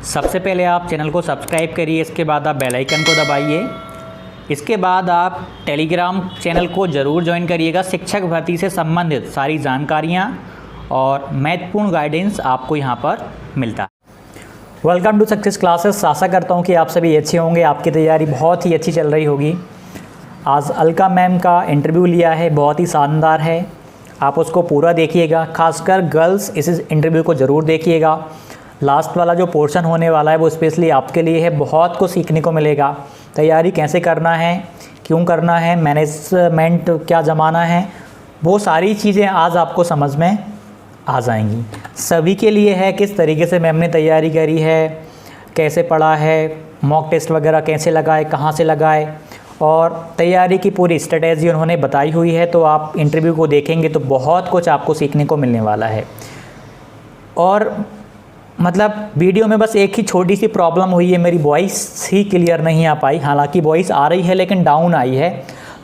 सबसे पहले आप चैनल को सब्सक्राइब करिए, इसके बाद आप बेल आइकन को दबाइए। इसके बाद आप टेलीग्राम चैनल को ज़रूर ज्वाइन करिएगा। शिक्षक भर्ती से संबंधित सारी जानकारियाँ और महत्वपूर्ण गाइडेंस आपको यहाँ पर मिलता है। Welcome to success classes. आशा करता हूँ कि आप सभी अच्छे होंगे, आपकी तैयारी बहुत ही अच्छी चल रही होगी। आज अलका मैम का इंटरव्यू लिया है, बहुत ही शानदार है, आप उसको पूरा देखिएगा। खासकर गर्ल्स इस इंटरव्यू को ज़रूर देखिएगा। लास्ट वाला जो पोर्शन होने वाला है वो स्पेशली आपके लिए है, बहुत कुछ सीखने को मिलेगा। तैयारी कैसे करना है, क्यों करना है, मैनेजमेंट क्या ज़माना है, वो सारी चीज़ें आज आपको समझ में आ जाएंगी। सभी के लिए है, किस तरीके से मैम ने तैयारी करी है, कैसे पढ़ा है, मॉक टेस्ट वगैरह कैसे लगाए, कहाँ से लगाए, और तैयारी की पूरी स्ट्रेटेजी उन्होंने बताई हुई है। तो आप इंटरव्यू को देखेंगे तो बहुत कुछ आपको सीखने को मिलने वाला है। और मतलब वीडियो में बस एक ही छोटी सी प्रॉब्लम हुई है, मेरी वॉइस ही क्लियर नहीं आ पाई। हालांकि वॉइस आ रही है लेकिन डाउन आई है,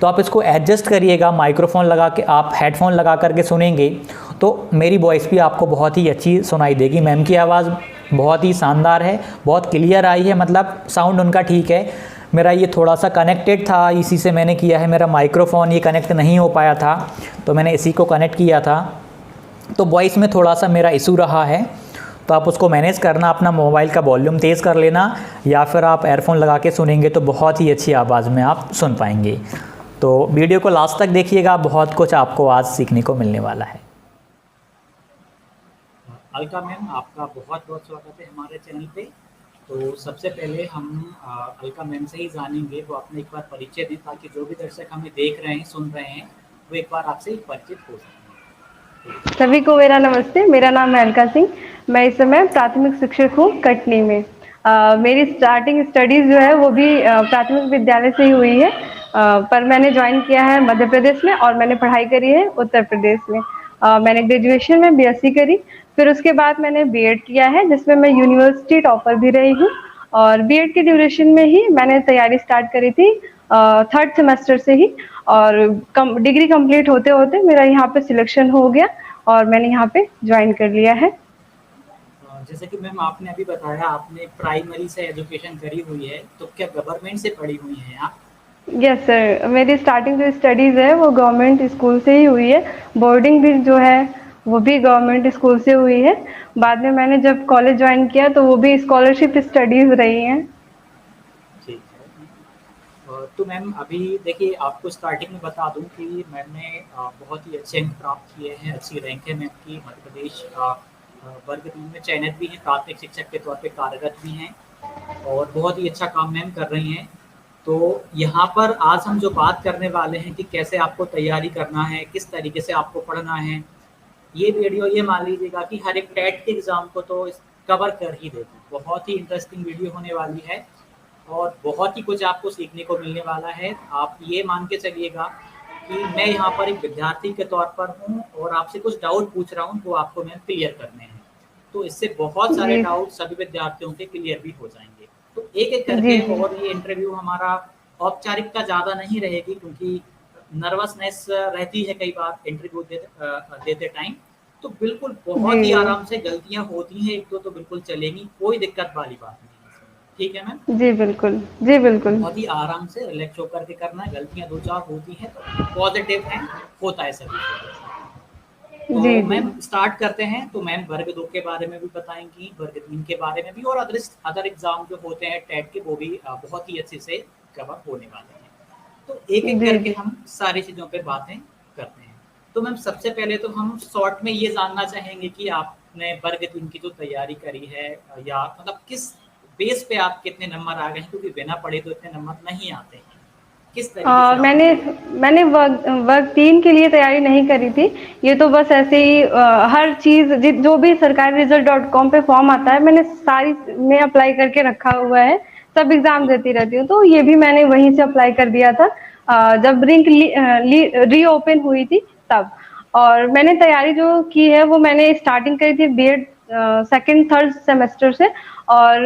तो आप इसको एडजस्ट करिएगा। माइक्रोफोन लगा के, आप हेडफोन लगा करके सुनेंगे तो मेरी वॉइस भी आपको बहुत ही अच्छी सुनाई देगी। मैम की आवाज़ बहुत ही शानदार है, बहुत क्लियर आई है, मतलब साउंड उनका ठीक है। मेरा ये थोड़ा सा कनेक्टेड था, इसी से मैंने किया है। मेरा माइक्रोफोन ये कनेक्ट नहीं हो पाया था तो मैंने इसी को कनेक्ट किया था, तो वॉइस में थोड़ा सा मेरा इशू रहा है। तो आप उसको मैनेज करना, अपना मोबाइल का वॉल्यूम तेज़ कर लेना, या फिर आप एयरफोन लगा के सुनेंगे तो बहुत ही अच्छी आवाज़ में आप सुन पाएंगे। तो वीडियो को लास्ट तक देखिएगा, बहुत कुछ आपको आज सीखने को मिलने वाला है। अलका मैम, आपका बहुत बहुत स्वागत है हमारे चैनल पे। तो सबसे पहले हम अलका मैम से ही जानेंगे, वो अपने एक बार परिचय दें ताकि जो भी दर्शक हमें देख रहे हैं, सुन रहे हैं, वो एक बार आपसे परिचित हो सकें। सभी को मेरा नमस्ते। मेरा नाम है अलका सिंह। मैं इस समय प्राथमिक शिक्षक हूँ कटनी में। मेरी स्टार्टिंग स्टडीज़ जो है वो भी प्राथमिक विद्यालय से ही हुई है, पर मैंने ज्वाइन किया है मध्य प्रदेश में और मैंने पढ़ाई करी है उत्तर प्रदेश में। मैंने ग्रेजुएशन में बीएससी करी, फिर उसके बाद मैंने बीएड किया है जिसमें मैं यूनिवर्सिटी टॉपर भी रही हूँ। और बीएड के ड्यूरेशन में ही मैंने तैयारी स्टार्ट करी थी, थर्ड सेमेस्टर से ही। और डिग्री कंप्लीट होते होते मेरा यहाँ पे सिलेक्शन हो गया और मैंने यहाँ पे ज्वाइन कर लिया है। जैसे कि मैम आपने अभी बताया आपने प्राइमरी से एजुकेशन करी हुई है, तो क्या गवर्नमेंट से पढ़ी हुई हैं आप? यस सर, मेरी स्टार्टिंग जो स्टडीज़ है वो गवर्नमेंट स्कूल से ही हुई है। बोर्डिंग भी जो है वो भी गवर्नमेंट स्कूल से हुई है। बाद में मैंने जब कॉलेज ज्वाइन किया तो वो भी स्कॉलरशिप स्टडीज़ रही हैं। ठीक है। तो मैम अभी देखिए, आपको स्टार्टिंग में बता दूं कि मैम ने बहुत ही अच्छे अंक प्राप्त किए हैं, अच्छी रैंक है मैम की। मध्य प्रदेश वर्ग 3 में चयनित भी हैं, प्राथमिक शिक्षक के तौर पे कार्यरत भी हैं और बहुत ही अच्छा काम मैम कर रही हैं। तो यहाँ पर आज हम जो बात करने वाले हैं कि कैसे आपको तैयारी करना है, किस तरीके से आपको पढ़ना है, ये वीडियो ये मान लीजिएगा कि हर एक टेट के एग्ज़ाम को तो कवर कर ही देगी। बहुत ही इंटरेस्टिंग वीडियो होने वाली है और बहुत ही कुछ आपको सीखने को मिलने वाला है। आप ये मान के चलिएगा कि मैं यहाँ पर एक विद्यार्थी के तौर पर हूँ और आपसे कुछ डाउट पूछ रहा हूँ, वो आपको मैं क्लियर करने हैं। तो इससे बहुत सारे डाउट सभी विद्यार्थियों के क्लियर भी हो जाएंगे। तो एक एक करके, और ये इंटरव्यू हमारा औपचारिकता ज़्यादा नहीं रहेगी क्योंकि नर्वसनेस रहती है कई बार इंटरव्यू देते टाइम। तो बिल्कुल बहुत ही आराम से, गलतियाँ होती हैं एक दो तो बिल्कुल चलेंगी, कोई दिक्कत वाली बात नहीं है इसमें। ठीक है मैम? जी बिल्कुल, जी बिल्कुल। बहुत ही आराम से रिलैक्स होकर के करना है। गलतियाँ दो चार होती हैं तो पॉजिटिव हैं, होता है सभी को। तो जी मैम स्टार्ट करते हैं। तो मैम वर्ग 2 के बारे में भी बताएंगी, वर्ग 3 के बारे में भी, और अदर एग्जाम जो होते हैं टेट के, वो भी बहुत ही अच्छे से कवर होने वाले हैं। तो एक एक करके हम सारी चीज़ों पे बातें करते हैं। तो मैम सबसे पहले तो हम शॉर्ट में ये जानना चाहेंगे कि आपने वर्ग 3 की जो तैयारी करी है, या मतलब किस बेस पे आप कितने नंबर आ गए हैं, क्योंकि बिना पढ़े तो इतने नंबर नहीं आते हैं। किस तरीके से मैंने वर्ग 3 के लिए तैयारी नहीं करी थी। ये तो बस ऐसे ही हर चीज़ जो भी सरकारी रिजल्ट.com पे फॉर्म आता है मैंने सारी में अप्लाई करके रखा हुआ है, सब एग्ज़ाम देती रहती हूँ। तो ये भी मैंने वहीं से अप्लाई कर दिया था जब लिंक रीओपन हुई थी तब। और मैंने तैयारी जो की है वो मैंने स्टार्टिंग करी थी बीएड सेकंड थर्ड सेमेस्टर से। और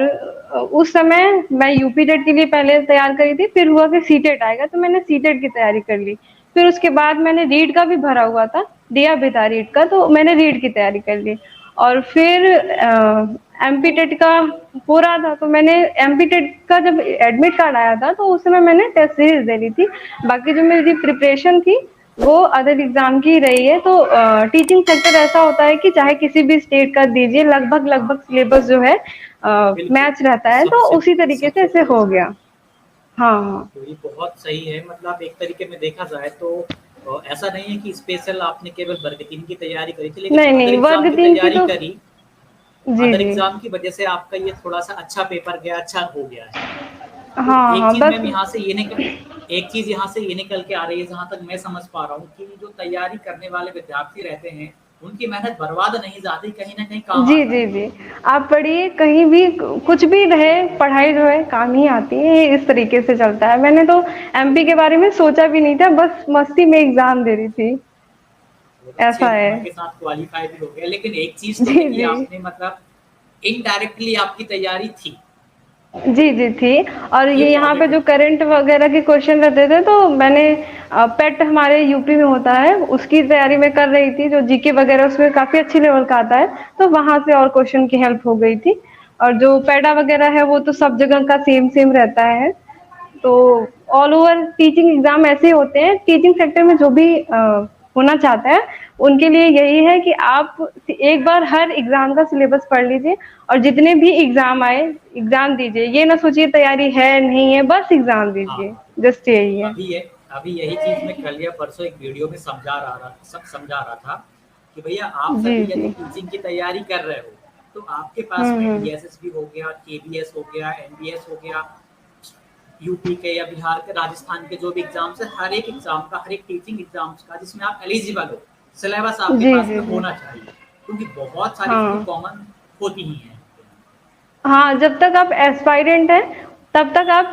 उस समय मैं यूपी टेट के लिए पहले तैयार करी थी, फिर हुआ कि सीटेट आएगा तो मैंने सीटेट की तैयारी कर ली। फिर उसके बाद मैंने रीड का भी भरा हुआ था, दिया भी था रीड का, तो मैंने रीड की तैयारी कर ली। और फिर एमपी टेट का हो रहा था, तो मैंने एमपी टेट का जब एडमिट कार्ड आया था तो उस समय मैंने टेस्ट सीरीज दे ली थी। बाकी जो मेरी प्रिपरेशन थी वो अदर एग्जाम की रही है। तो टीचिंग सेक्टर ऐसा होता है कि चाहे किसी भी स्टेट का दीजिए, लगभग लगभग सिलेबस जो है बिल्कुल, मैच रहता है, तो सबसे उसी तरीके से सबसे ऐसे बढ़िया। हो गया। हाँ हाँ। तो ये बहुत सही है, मतलब एक तरीके में देखा जाए तो ऐसा नहीं है कि स्पेशल आपने केवल वर्ग 3 की तैयारी करी थी, लेकिन नहीं अदर नहीं, एग्ज़ाम वर्ग की तीन की तैयारी तो करी। जी अदर जी। एग्ज़ाम की वजह से आपका ये थोड़ा-सा अच्छा पेपर गया, अच्छा हो गया है। तो हाँ एक हाँ चीज़ बस। मैम यहाँ से ये निकल एक चीज़ यहाँ से ये निकल के आ रही है, जहाँ तक मैं समझ पा रहा हूँ कि जो तैयारी करने वाले विद्यार्थी रहते हैं, उनकी मेहनत बर्बाद नहीं जाती, कहीं न कहीं काम जी आता जी है। जी। आप पढ़िए कहीं भी, कुछ भी रहे, पढ़ाई जो है काम ही आती है, ये इस तरीके से चलता है। मैंने तो एमपी के बारे में सोचा भी नहीं था, बस मस्ती में एग्जाम दे रही थी। बहुत अच्छे ऐसा है। अंकों के साथ क्वालीफाई भी हो गया, लेकिन एक चीज़ तो है जी कि जी। आपने मतलब इनडायरेक्टली आपकी तैयारी थी, जी जी थी। और ये ये यहाँ पे पॉज़िटिव जो है। करंट वगैरह के क्वेश्चन रहते थे, तो मैंने पेट हमारे यूपी में होता है, उसकी तैयारी मैं कर रही थी, जो जीके वगैरह उसमें काफी अच्छी लेवल का आता है, तो वहां से और क्वेश्चन की हेल्प हो गई थी। और जो पैडा वगैरह है वो तो सब जगह का सेम सेम रहता है। तो ऑल ओवर टीचिंग एग्जाम ऐसे होते हैं, टीचिंग सेक्टर में जो भी होना चाहता है उनके लिए यही है कि आप एक बार हर एग्जाम का सिलेबस पढ़ लीजिए, और जितने भी एग्जाम आए एग्जाम दीजिए, ये ना सोचिए तैयारी है नहीं है, बस एग्जाम हाँ, दीजिए। हाँ। जस्ट यही है। अभी ये अभी यही चीज़ मैं कल या परसों एक वीडियो में समझा रहा था कि भैया आप जी सभी यदि जी। टीचिंग की तैयारी कर रहे हो, तो आपके पास में हम्म। डीएसएसबी हो गया, केबीएस हो गया, एनबीएस हो गया, यूपी के या बिहार के, राजस्थान के जो भी एग्ज़ाम्स हैं, हर एक एग्ज़ाम का, हर एक टीचिंग एग्ज़ाम्स का जिसमें आप एलिजिबल हो, सिलेबस आपके जी पास जी में जी। होना चाहिए। क्योंकि बहुत सारी चीज़ें हाँ कॉमन होती ही हैं। हाँ, जब तक आप एस्पायरेंट हैं तब तक आप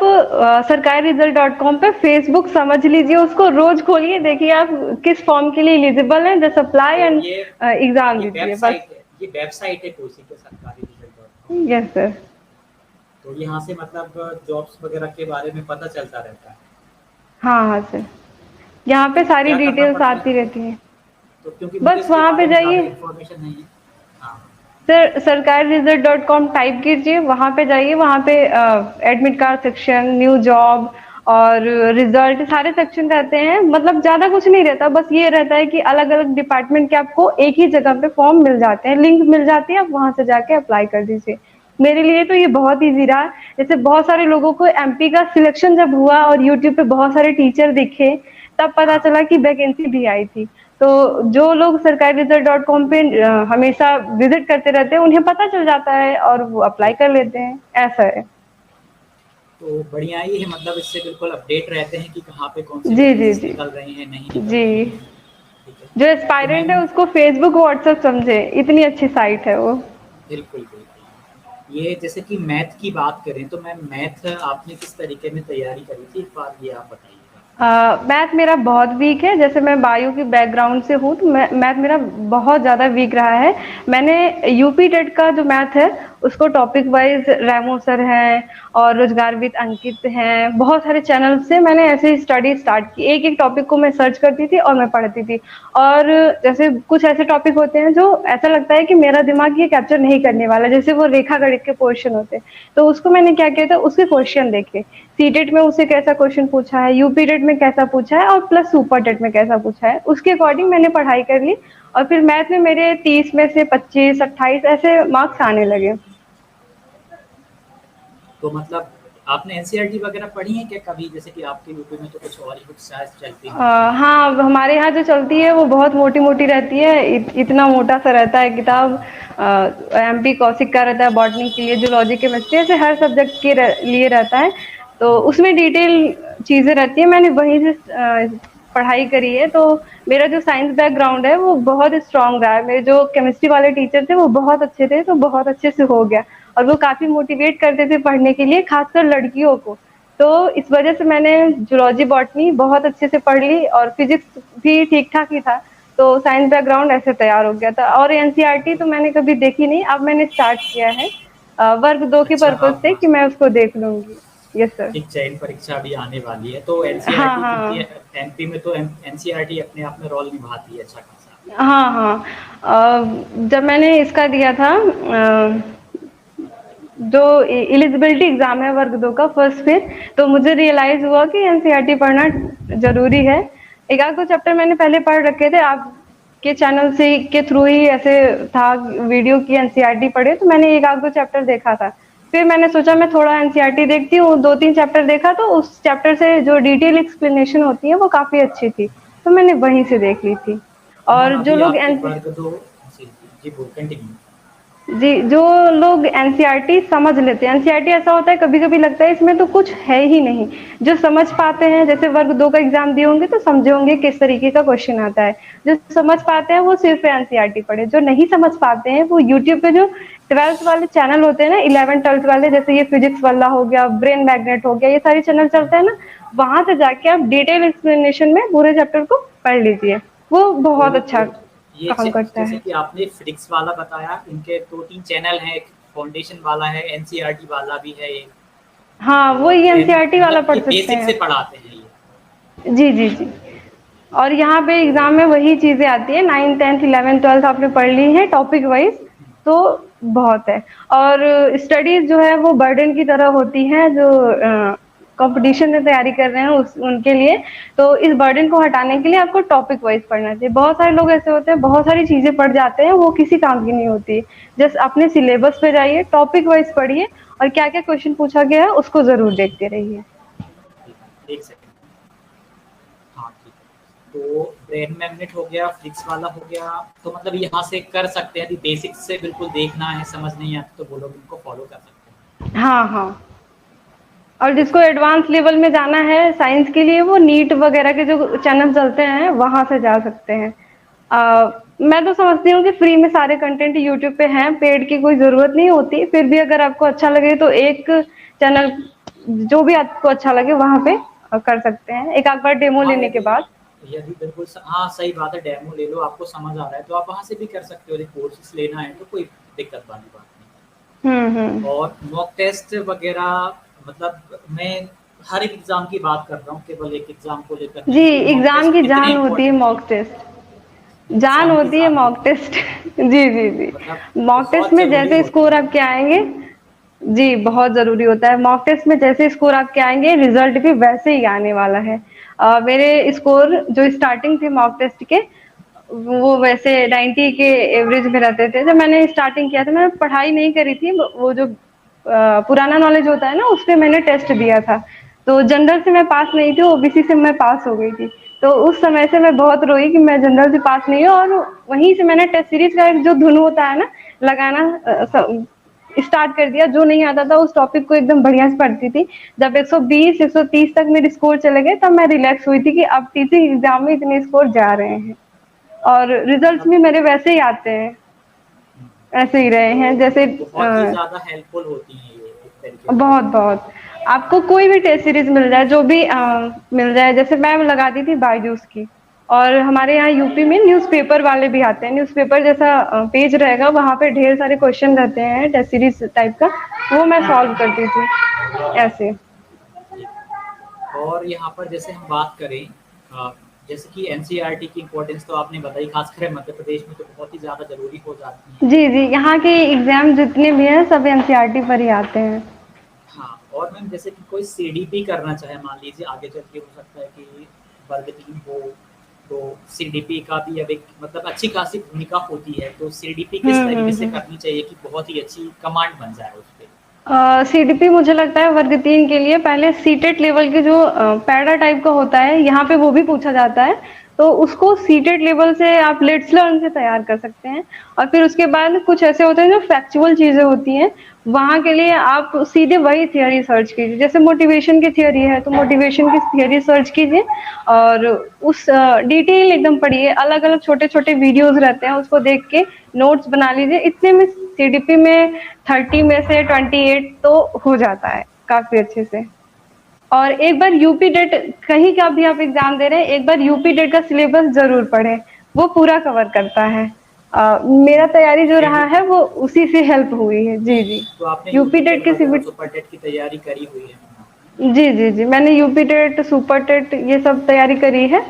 सरकारी रिजल्ट डॉट कॉम पे फेसबुक समझ लीजिए, उसको रोज खोलिए, देखिए आप किस फॉर्म के लिए एलिजिबल हैं, जस्ट अप्लाई तो एंड एग्जाम ये दीजिए बस। वेबसाइट है, ये वेबसाइट है कोसी के सरकारी result dot com. Yes sir. तो यहाँ से मतलब जॉब्स वगैरह के बारे में पता चलता रहता है। हाँ हाँ सर, यहाँ पे तो सारी क्या करना डिटेल्स पड़ता है आती आपको? रहती हैं। तो क्योंकि मुझे बस इसके वहाँ पे बारे में ज़्यादा जाइए इन्फॉर्मेशन नहीं है। हाँ, सर, सरकारी रिजल्ट डॉट कॉम टाइप कीजिए, वहाँ पे जाइए, वहाँ पे admit card section, new job और रिजल्ट सारे सेक्शन रहते हैं। मतलब ज़्यादा कुछ नहीं रहता, बस ये रहता है कि अलग अलग डिपार्टमेंट के आपको एक ही जगह पे फॉर्म मिल जाते हैं, लिंक मिल जाती है, आप वहाँ से जाके अप्लाई कर दीजिए। मेरे लिए तो ये बहुत ईजी रहा। जैसे बहुत सारे लोगों को एमपी का सिलेक्शन जब हुआ और यूट्यूब पे बहुत सारे टीचर दिखे, तब पता हाँ। चला कि वैकेंसी भी आई थी। तो जो लोग सरकारी रिजल्ट डॉट कॉम पे हमेशा विजिट करते रहते हैं, उन्हें पता चल जाता है और वो अप्लाई कर लेते हैं, ऐसा है। तो बढ़िया ही है, मतलब इससे बिल्कुल अपडेट रहते हैं कि कहाँ पे कौन सी जी जी वैकेंसीज़ जी। निकल रही हैं, नहीं निकल जी। रही हैं। ठीक है। जो तो एस्पायरेंट मैम है उसको फेसबुक व्हाट्सएप समझे, इतनी अच्छी साइट है वो। बिल्कुल, बिल्कुल। ये जैसे कि मैथ की बात करें तो मैम मैथ आपने किस तरीके में तैयारी करी थी? एक बार ये आप बताइएगा। मैथ मेरा बहुत वीक है, जैसे मैं बायो की बैकग्राउंड से हूँ, तो मैथ मेरा बहुत ज़्यादा वीक रहा है। मैंने यूपी टेट का जो मैथ है उसको टॉपिक वाइज रैमो सर हैं और रोजगारविद अंकित हैं, बहुत सारे चैनल से मैंने ऐसे ही स्टडी स्टार्ट की, एक एक टॉपिक को मैं सर्च करती थी और मैं पढ़ती थी। और जैसे कुछ ऐसे टॉपिक होते हैं जो ऐसा लगता है कि मेरा दिमाग ये कैप्चर नहीं करने वाला, जैसे वो रेखा गणित के क्वेश्चन होते हैं, तो उसको मैंने क्या किया था, उसके क्वेश्चन देखे, सीटेट में उसे कैसा क्वेश्चन पूछा है, यूपी टेट में कैसा पूछा है और प्लस सुपर टेट में कैसा पूछा है, उसके अकॉर्डिंग मैंने पढ़ाई कर ली। और फिर मैथ में मेरे 30 में से 25 28 ऐसे मार्क्स आने लगे। तो मतलब आपने एनसीईआरटी वगैरह पढ़ी है क्या कभी? जैसे कि आपके यूपी में तो कुछ और ही कुछ शायद चलती होंगी। हाँ, हमारे यहाँ जो चलती है वो बहुत मोटी मोटी रहती है, इतना मोटा सा रहता है किताब। एमपी कौशिक का रहता है बॉटनी के लिए, जूलॉजी केमिस्ट्री, ऐसे हर सब्जेक्ट के लिए रहता है। तो उसमें डिटेल चीज़ें रहती है, मैंने वहीं से पढ़ाई करी है। तो मेरा जो साइंस बैकग्राउंड है वो बहुत स्ट्रांग रहा है, मेरे जो केमिस्ट्री वाले टीचर थे वो बहुत अच्छे थे, तो बहुत अच्छे से हो गया। और वो काफ़ी मोटिवेट करते थे पढ़ने के लिए, खासकर लड़कियों को। तो इस वजह से मैंने जूलॉजी बॉटनी बहुत अच्छे से पढ़ ली, और फिजिक्स भी ठीक ठाक ही था। तो साइंस बैकग्राउंड ऐसे तैयार हो गया था। और एनसीईआरटी तो मैंने कभी देखी नहीं, अब मैंने स्टार्ट किया है वर्ग 2 के अच्छा, पर्पज अब से, हाँ, कि मैं उसको देख लूंगी। Yes sir. एक चयन परीक्षा भी आने वाली है, तो हाँ एनसीईआरटी क्योंकि हाँ। एमपी में तो एनसीईआरटी अपने आप में रोल निभाती है अच्छा खासा। हाँ, हाँ। जब मैंने इसका दिया था जो एलिजिबिलिटी एग्जाम है वर्ग 2 का फर्स्ट फेज, तो मुझे रियलाइज हुआ कि एनसीईआरटी पढ़ना जरूरी है। एक आध दो चैप्टर मैंने पहले पढ़ रखे थे, आपके चैनल से के थ्रू ही ऐसे था वीडियो की एनसीईआरटी पढ़े, तो मैंने एक आध दो चैप्टर देखा था। फिर मैंने सोचा मैं थोड़ा एनसीईआरटी देखती हूँ, दो तीन चैप्टर देखा तो उस चैप्टर से जो डिटेल एक्सप्लेनेशन होती है वो काफी अच्छी थी, तो मैंने वहीं से देख ली थी। मैम और जो अभी लोग आपके एन वर्ग दो, जी जी बोल कंटिन्यू। जी, जो लोग एनसीईआरटी समझ लेते हैं, एनसीईआरटी ऐसा होता है कभी-कभी लगता है इसमें तो कुछ है ही नहीं। जो समझ पाते हैं, जैसे वर्ग 2 का एग्जाम दिए होंगे तो समझे होंगे किस तरीके का क्वेश्चन आता है। जो समझ पाते हैं वो सिर्फ एनसीईआरटी पढ़े, जो नहीं समझ पाते हैं वो यूट्यूब पे जो 12th वाले चैनल होते हैं ना, 11th-12th वाले, जैसे ये फिजिक्स वाला हो गया, ब्रेन मैग्नेट हो गया, ये सारे चैनल चलते हैं ना, वहां से जाके आप डिटेल एक्सप्लेनेशन में पूरे चैप्टर को पढ़ लीजिए, वो बहुत अच्छा तो ये काम करता जैसे है। कि आपने फिजिक्स वाला बताया, इनके 2-3 चैनल हैं, एक फाउंडेशन वाला है, एनसीईआरटी वाला भी है एक, हाँ, वो और ये फिर एनसीईआरटी वाला मतलब पढ़ ये सकते बेसिक से हैं। पढ़ाते हैं ये। जी, जी, जी। और यहाँ पे तो एग्जाम में वही चीजें आती है, 9th 10th 11th 12th आपने पढ़ ली है टॉपिक वाइज, तो बहुत है। और स्टडीज जो है वो बर्डन की तरह होती है, जो कंपटीशन में तैयारी कर रहे हैं उस उनके लिए। तो इस बर्डन को हटाने के लिए आपको टॉपिक वाइज पढ़ना चाहिए। बहुत सारे लोग ऐसे होते हैं, बहुत सारी चीजें पढ़ जाते हैं, वो किसी काम की नहीं होती। जस्ट अपने सिलेबस पे जाइए, टॉपिक वाइज पढ़िए, और क्या क्या क्वेश्चन पूछा गया है उसको जरूर देखते रहिए। ठीक है, एक सेकंड। हाँ ठीक है। तो ब्रेन मैग्नेट हो गया, फिजिक्स वाला हो गया, तो मतलब यहाँ से कर सकते हैं, यदि बेसिक से बिल्कुल देखना है, समझ नहीं आता तो वो लोग इनको फॉलो कर सकते हैं। हाँ, हाँ। और जिसको एडवांस लेवल में जाना है साइंस के लिए, वो नीट वगैरह के जो चैनल चलते हैं वहां से जा सकते हैं। ठीक है। मैं तो समझती हूँ कि फ्री में सारे कंटेंट यूट्यूब पे हैं, पेड की कोई जरूरत नहीं होती। फिर भी अगर आपको अच्छा लगे तो एक चैनल, जो भी आपको अच्छा लगे वहां पे कर सकते हैं, एक आध बार डेमो हाँ लेने के यदि बाद। यदि बिल्कुल हाँ सही बात है, डेमो ले लो, आपको समझ आ रहा है तो आप वहाँ से भी कर सकते हो। यदि कोर्सेज लेना है तो कोई दिक्कत वाली बात नहीं। हम्म। और मॉक टेस्ट वगैरह, मतलब मैं हर एक एग्ज़ाम की बात कर रहा हूँ, केवल एक एग्ज़ाम को लेकर जी, नहीं कि मॉक एग्जाम टेस्ट की कितने जान होती है इम्पोर्टेंट मॉक है। टेस्ट, जान एग्ज़ाम की होती है जान मॉक होती है, टेस्ट। जी, जी, जी। मतलब मॉक टेस्ट बहुत में ज़रूरी जैसे होते स्कोर हैं। आपके आएंगे, जी, बहुत ज़रूरी होता है। मॉक टेस्ट में जैसे स्कोर आपके आएँगे, रिज़ल्ट भी वैसे ही आने वाला है। मेरे स्कोर जो स्टार्टिंग थे मॉक टेस्ट के, वो वैसे 90 के एवरेज में रहते थे। जब मैंने स्टार्टिंग किया था, मैंने पढ़ाई नहीं करी थी, वो जो पुराना नॉलेज होता है ना, उस पे मैंने टेस्ट दिया था। तो जनरल से मैं पास नहीं थी, ओबीसी से मैं पास हो गई थी। तो उस समय से मैं बहुत रोई कि मैं जनरल से पास नहीं हूँ, और वहीं से मैंने टेस्ट सीरीज़ का एक जो धुन होता है ना, लगाना स्टार्ट कर दिया। जो नहीं आता था उस टॉपिक को एकदम बढ़िया से पढ़ती थी। जब 120 130 तक मेरे स्कोर चले गए, तब मैं रिलैक्स हुई थी कि अब टीचिंग एग्जाम में इतने स्कोर जा रहे हैं, और रिजल्ट्स मतलब भी मेरे वैसे ही आते हैं, ऐसे ही रहे हैं तो जैसे बहुत ही ज़्यादा हेल्पफुल होती हैं ये एक तरीके से। बहुत बहुत। आपको कोई भी टेस्ट सीरीज मिल जाए, जो भी मिल जाए, जैसे मैं लगाती थी बायजूस की, और हमारे यहाँ यूपी में न्यूज़पेपर वाले भी आते हैं, न्यूज़पेपर जैसा पेज रहेगा, वहाँ पे ढेर सारे क्वेश्चन रहते हैं टेस्ट सीरीज टाइप का, वो मैं सॉल्व करती थी ऐसे। ठीक है। और यहाँ पर जैसे हम बात करें, जैसे कि एनसीईआरटी की इम्पोर्टेंस तो आपने बताई, खासकर मध्य प्रदेश में तो बहुत ही ज़्यादा ज़रूरी हो जाती है। जी, जी, यहाँ के एग्जाम जितने भी हैं सब एनसीईआरटी पर ही आते हैं। हाँ, और मैम जैसे कि कोई सीडीपी करना चाहे, मान लीजिए आगे चल के हो सकता है कि वर्ग 3 हो, तो सीडीपी का भी अब एक मतलब अच्छी खासी भूमिका होती है, तो सीडीपी किस तरीके से हम्म। करनी चाहिए कि बहुत ही अच्छी कमांड बन जाए उस पे? सीडीपी मुझे लगता है वर्ग 3 के लिए पहले सीटेट लेवल के जो पैरा टाइप का होता है, यहाँ पे वो भी पूछा जाता है। तो उसको सीटेट लेवल से आप लेट्स लर्न से तैयार कर सकते हैं। और फिर उसके बाद कुछ ऐसे होते हैं जो फैक्चुअल चीजें होती हैं, वहाँ के लिए आप सीधे वही थियोरी सर्च कीजिए। जैसे मोटिवेशन की थियोरी है तो मोटिवेशन की थियोरी सर्च कीजिए, और उस डिटेल एकदम पढ़िए। अलग अलग छोटे छोटे वीडियोस रहते हैं, उसको देख के नोट्स बना लीजिए। इतने में सीडीपी में 30 में से 28 तो हो जाता है काफी अच्छे से। और एक बार यूपी डेट, कहीं का भी आप एग्जाम दे रहे हैं, एक बार यूपी डेट का सिलेबस जरूर पढ़ें, वो पूरा कवर करता है। मेरा तैयारी जो रहा है वो उसी से हेल्प हुई है। जी, जी। तो आपने यूपी यूपी डेट टेट के वगैरह सीबीट सुपर टेट की तैयारी करी हुई है मैम आपने? जी, जी, जी, मैंने यूपी टेट सुपर टेट ये सब तैयारी करी है।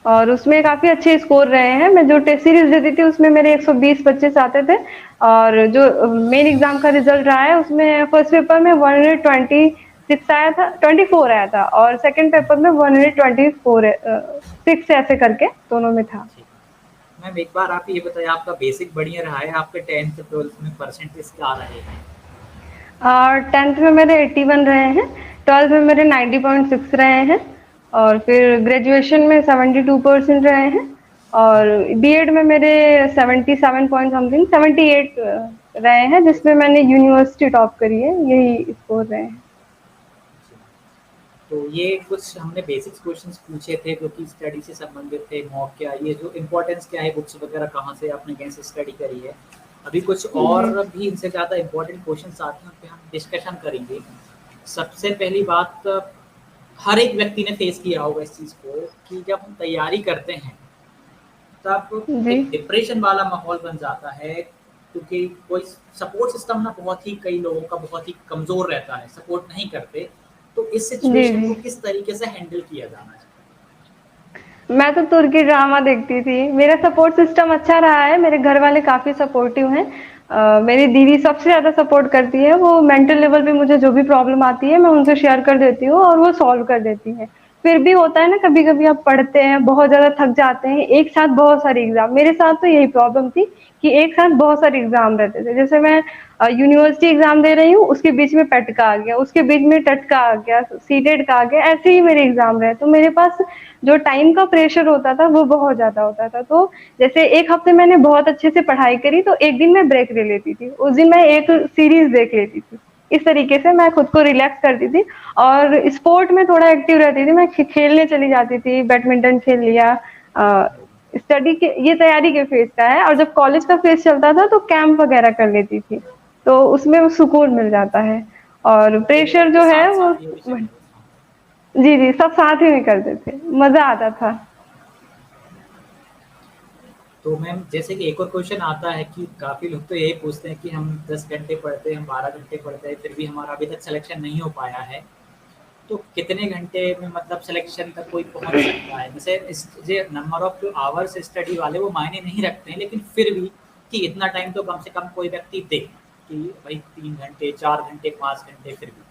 और उसमें काफ़ी अच्छे स्कोर रहे हैं। मैं जो टेस्ट सीरीज़ देती थी उसमें मेरे 120-25 आते थे, और जो मेन एग्ज़ाम का रिज़ल्ट रहा है उसमें फर्स्ट पेपर में 126 आया था, 24 आया था, और सेकंड पेपर में 124 6 ऐसे करके दोनों में था। ठीक है। मैम एक बार आप ये बताइए, आपका बेसिक बढ़िया रहा है, आपके 10th 12th में परसेंटेज क्या रहे हैं? 10th में मेरे 81 रहे हैं, 12th में मेरे 90.6 रहे हैं, और फिर ग्रेजुएशन में 72% रहे हैं, और बीएड में मेरे 77 पॉइंट समथिंग 78 रहे हैं, जिसमें मैंने यूनिवर्सिटी टॉप करी है, यही स्कोर रहे हैं। तो ये कुछ हमने बेसिक्स क्वेश्चंस पूछे थे जो कि स्टडी से संबंधित थे, मॉक क्या ये जो इम्पोर्टेंस क्या है, बुक्स वगैरह कहाँ से आपने कैसे स्टडी करी है। अभी कुछ और जी भी इनसे ज़्यादा इम्पोर्टेंट क्वेश्चंस आते हैं, उन पे हम डिस्कशन करेंगे। सबसे पहली बात, हर एक व्यक्ति ने फेस किया होगा इस चीज़ को कि जब हम तैयारी करते हैं तब जी एक डिप्रेशन वाला माहौल बन जाता है, क्योंकि कोई सपोर्ट सिस्टम ना बहुत ही कई लोगों का बहुत ही कमज़ोर रहता है, सपोर्ट नहीं करते। तो इस जी सिचुएशन जी को किस तरीके से हैंडल किया जाना चाहिए? मैं तो तुर्की ड्रामा देखती थी। मेरा सपोर्ट सिस्टम अच्छा रहा है, मेरे घर वाले काफ़ी सपोर्टिव हैं। मेरी दीदी सबसे ज़्यादा सपोर्ट करती है, वो मेंटल लेवल पे मुझे जो भी प्रॉब्लम आती है मैं उनसे शेयर कर देती हूँ और वो सॉल्व कर देती हैं। फिर भी होता है ना, कभी-कभी आप पढ़ते हैं, बहुत ज़्यादा थक जाते हैं, एक साथ बहुत सारे एग्ज़ाम, मेरे साथ तो यही प्रॉब्लम थी कि एक साथ बहुत सारे एग्ज़ाम रहते थे। जैसे मैं यूनिवर्सिटी एग्ज़ाम दे रही हूँ, उसके बीच में पेट का आ गया, उसके बीच में टेट का आ गया, सीटेट का आ गया, ऐसे ही मेरे एग्ज़ाम रहे। तो मेरे पास जो टाइम का प्रेशर होता था वो बहुत ज़्यादा होता था। तो जैसे 1 हफ्ते मैंने बहुत अच्छे से पढ़ाई करी, तो 1 दिन मैं ब्रेक ले लेती थी। उस दिन मैं एक सीरीज़ देख लेती थी। इस तरीके से मैं खुद को रिलैक्स करती थी, और स्पोर्ट में थोड़ा एक्टिव रहती थी। मैं खेलने चली जाती थी, बैडमिंटन खेल लिया। स्टडी के ये तैयारी के फेज़ का है, और जब कॉलेज का फेज़ चलता था तो कैंप वगैरह कर लेती थी। तो उसमें वो सुकून मिल जाता है, और तो प्रेशर आपके जो है वो साथ-साथ ये भी चल रहा था। जी, जी, सब साथ ही में करते थे, मज़ा आता था। तो मैम जैसे कि एक और क्वेश्चन आता है कि काफ़ी लोग तो यही पूछते हैं कि हम 10 घंटे पढ़ते हैं, हम 12 घंटे पढ़ते हैं, फिर भी हमारा अभी तक सिलेक्शन नहीं हो पाया है। तो कितने घंटे में मतलब सिलेक्शन तक कोई पहुँच सकता है? जैसे इस ये नंबर ऑफ जो आवर्स स्टडी वाले वो मायने नहीं रखते हैं, लेकिन फिर भी कि इतना टाइम तो कम से कम कोई व्यक्ति दे, कि भाई 3 घंटे, 4 घंटे, 5 घंटे फिर भी।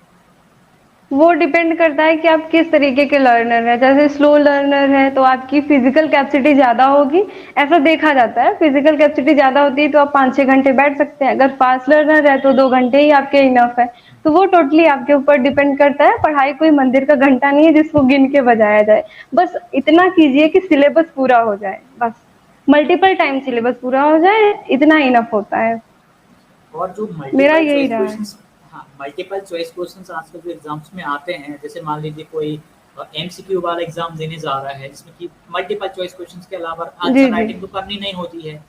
वो डिपेंड करता है कि आप किस तरीके के लर्नर हैं। जैसे स्लो लर्नर है तो आपकी फिजिकल कैपेसिटी ज़्यादा होगी, ऐसा देखा जाता है। फिजिकल कैपेसिटी ज़्यादा होती है तो आप 5-6 घंटे बैठ सकते हैं। अगर फास्ट लर्नर है तो 2 घंटे ही आपके इनफ है। तो वो टोटली आपके ऊपर डिपेंड करता है। पढ़ाई कोई मंदिर का घंटा नहीं है जिसको गिन के बजाया जाए। बस इतना कीजिए कि सिलेबस पूरा हो जाए, बस। मल्टीपल टाइम सिलेबस पूरा हो जाए, इतना इनफ होता है। और जो मेरा मल्टीपल यही चॉइस रहा है। क्वेश्चंस, हाँ, मल्टीपल चॉइस क्वेश्चंस आजकल जो एग्ज़ाम्स में आते हैं, जैसे मान लीजिए कोई एमसीक्यू वाला एग्ज़ाम देने जा रहा है, जिसमें कि मल्टीपल चॉइस क्वेश्चंस के अलावा जी, आंसर जी। राइटिंग तो करनी नहीं होती है।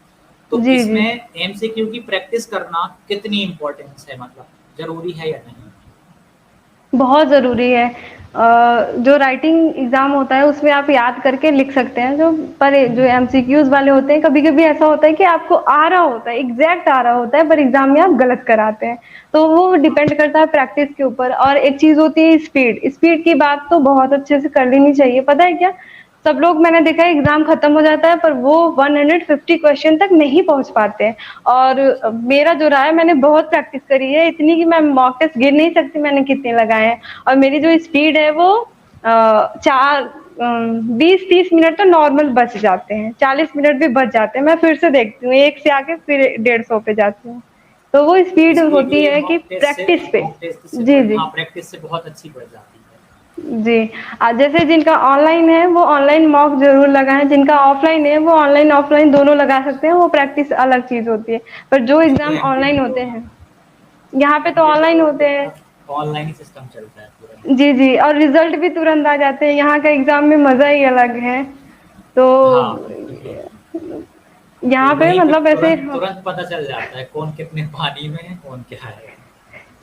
तो जी, जी। इसमें एमसीक्यू की प्रैक्टिस करना कितनी इम्पोर्टेंस है, मतलब ज़रूरी है या नहीं? बहुत ज़रूरी है। जो राइटिंग एग्ज़ाम होता है उसमें आप याद करके लिख सकते हैं, जो एमसीक्यूज़ वाले होते हैं, कभी-कभी ऐसा होता है कि आपको आ रहा होता है, एग्ज़ैक्ट आ रहा होता है, पर एग्ज़ाम में आप गलत कराते हैं। तो वो हाँ, डिपेंड करता है प्रैक्टिस के ऊपर। और एक चीज़ होती है स्पीड। स्पीड की बात तो बहुत अच्छे से कर लेनी चाहिए। पता है क्या? सब लोग, मैंने देखा है, एग्ज़ाम खत्म हो जाता है पर वो 150 क्वेश्चन तक नहीं पहुँच पाते हैं। और मेरा जो रहा है, मैंने बहुत प्रैक्टिस करी है, इतनी कि मैं मॉक टेस्ट गिन नहीं सकती मैंने कितने लगाए हैं। और मेरी जो स्पीड है वो 20-30 मिनट तो नॉर्मल बच जाते हैं, 40 मिनट भी बच जाते हैं। मैं फिर से देखती हूँ, 1 से आके फिर 150 पे जाती हूँ। तो वो स्पीड स्पीड होती ये है कि प्रैक्टिस पे। मॉक टेस्ट से जी, बढ़, जी। हाँ, प्रैक्टिस से बहुत अच्छी बढ़ जाती है। जी। जैसे जिनका ऑनलाइन है वो ऑनलाइन मॉक ज़रूर लगाएँ, जिनका ऑफलाइन है वो ऑनलाइन ऑफलाइन दोनों लगा सकते हैं, वो प्रैक्टिस अलग चीज़ होती है। पर जो ये तो एग्ज़ाम एमपी ऑनलाइन में होते तो, हैं, यहाँ पे तो एमपी में ऑनलाइन तो होते हैं। ऑनलाइन ही सिस्टम चलता है पूरा। जी, जी, और रिज़ल्ट भी तुरंत आ जाते हैं, यहाँ का एग्ज़ाम में मज़ा ही अलग है। तो हाँ, बिल्कुल। यहाँ पे वहीं पे मतलब ऐसे तुरंत तुरंत पता चल जाता है कौन कितने पानी में है, कौन क्या है।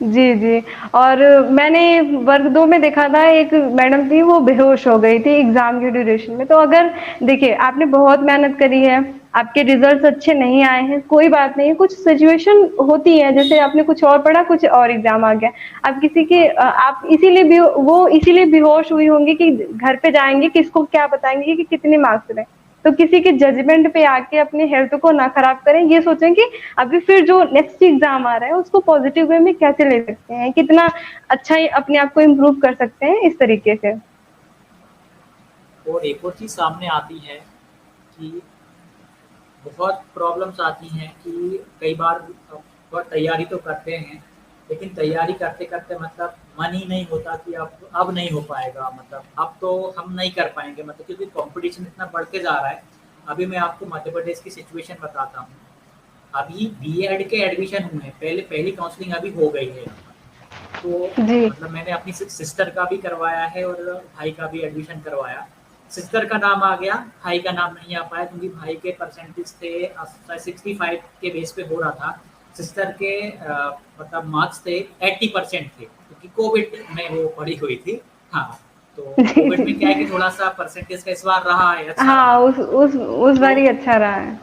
जी, जी। और मैंने वर्ग 2 में देखा था, एक मैडम थी वो बेहोश हो गई थी एग्ज़ाम के ड्यूरेशन में। तो अगर देखिए आपने बहुत मेहनत करी है, आपके रिज़ल्ट्स अच्छे नहीं आए हैं, कोई बात नहीं है, कुछ सिचुएशन होती है, जैसे आपने कुछ और पढ़ा, कुछ और एग्ज़ाम आ गया। अब किसी के हाँ आप इसीलिए भी वो इसीलिए बेहोश हुई होंगी कि घर पे जाएँगे, किसको क्या बताएँगे कि कितने मार्क्स रहे। तो किसी के जजमेंट पे आके अपने हेल्थ को ना खराब करें, ये सोचें कि अभी फिर जो नेक्स्ट एग्जाम आ रहा है उसको पॉजिटिव वे में कैसे ले सकते हैं, कितना अच्छा ही अपने आप को इम्प्रूव कर सकते हैं इस तरीके से। और एक और चीज़ सामने आती है कि बहुत प्रॉब्लम्स आती हैं कि कई बार बहुत तैयारी तो करते हैं, लेकिन तैयारी करते-करते मतलब मन ही नहीं होता कि अब नहीं हो पाएगा, मतलब अब तो हम नहीं कर पाएँगे, मतलब क्योंकि कॉम्पिटिशन इतना बढ़ते जा रहा है। अभी मैं आपको मध्य प्रदेश की सिचुएशन बताता हूँ। अभी बीएड के एडमिशन हुए हैं, पहले पहली काउंसलिंग अभी हो गई है यहाँ पर। तो जी। मतलब मैंने अपनी सिस्टर का भी करवाया है और भाई का भी एडमिशन करवाया। सिस्टर का नाम आ गया, भाई का नाम नहीं आ पाया क्योंकि भाई के परसेंटेज थे 65 के बेस पे हो रहा था। सिस्टर के मतलब मार्क्स थे 80% थे क्योंकि कोविड में वो पढ़ी हुई थी। हाँ, तो जी, कोविड में क्या है कि जी। थोड़ा-सा परसेंटेज का इस बार रहा है, अच्छा हाँ, रहा है। उस तो बार ही अच्छा रहा है।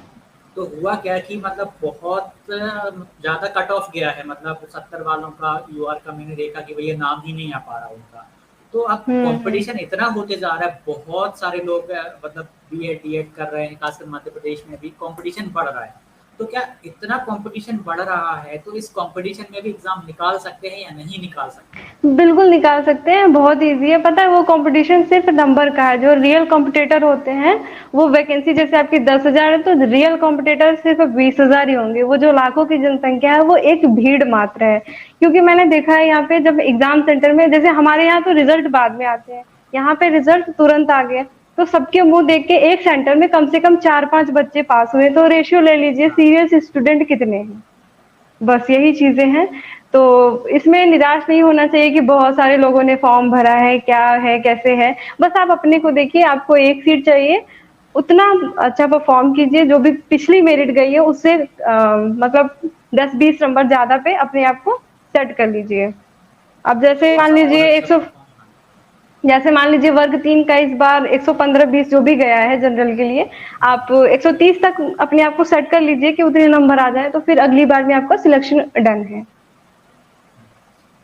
तो हुआ क्या कि मतलब बहुत ज़्यादा कट ऑफ गया है, मतलब 70 वालों का यूआर का मैंने देखा कि भैया नाम ही नहीं आ पा रहा उनका। तो अब हुँ। कंपटीशन इतना होते जा रहा है, बहुत सारे लोग मतलब बीएड, डीएड कर रहे हैं, खासकर मध्य प्रदेश में भी कंपटीशन बढ़ रहा है। तो क्या इतना कंपटीशन बढ़ रहा है, तो इस कंपटीशन में भी एग्ज़ाम निकाल सकते हैं या नहीं निकाल सकते? बिल्कुल निकाल सकते हैं, बहुत ईज़ी है। पता है वो कॉम्पिटिशन सिर्फ़ नंबर का है, जो रियल कॉम्पिटिटर होते हैं, वो वैकेंसी जैसे आपकी 10,000 है तो रियल कॉम्पिटिटर सिर्फ़ 20,000 ही होंगे। वो जो लाखों की जनसंख्या है वो एक भीड़ मात्र है। क्योंकि मैंने देखा है यहाँ पे जब एग्ज़ाम सेंटर में, जैसे हमारे यहाँ तो रिज़ल्ट बाद में आते हैं, यहाँ पे रिज़ल्ट तुरंत आ गया। तो सबके मुँह देख के एक सेंटर में कम से कम 4-5 बच्चे पास हुए, तो रेशियो ले लीजिए हाँ। सीरियस स्टूडेंट कितने हैं। बस यही चीज़ें हैं। तो इसमें निराश नहीं होना चाहिए कि बहुत सारे लोगों ने फॉर्म भरा है, क्या है, कैसे है। बस आप अपने को देखिए, आपको 1 सीट चाहिए, उतना अच्छा परफ़ॉर्म कीजिए, जो भी पिछली मेरिट गई है उससे मतलब 10-20 नंबर ज़्यादा पे अपने आप को सेट कर लीजिए। अब थोड़ा-सा और अच्छा हाँ, जैसे मान लीजिए वर्ग 3 का इस बार 115-20 जो भी गया है जनरल के लिए, आप 130 तक अपने आप को सेट कर लीजिए कि उतने नंबर आ जाए, तो फिर अगली बार में आपका सिलेक्शन डन है।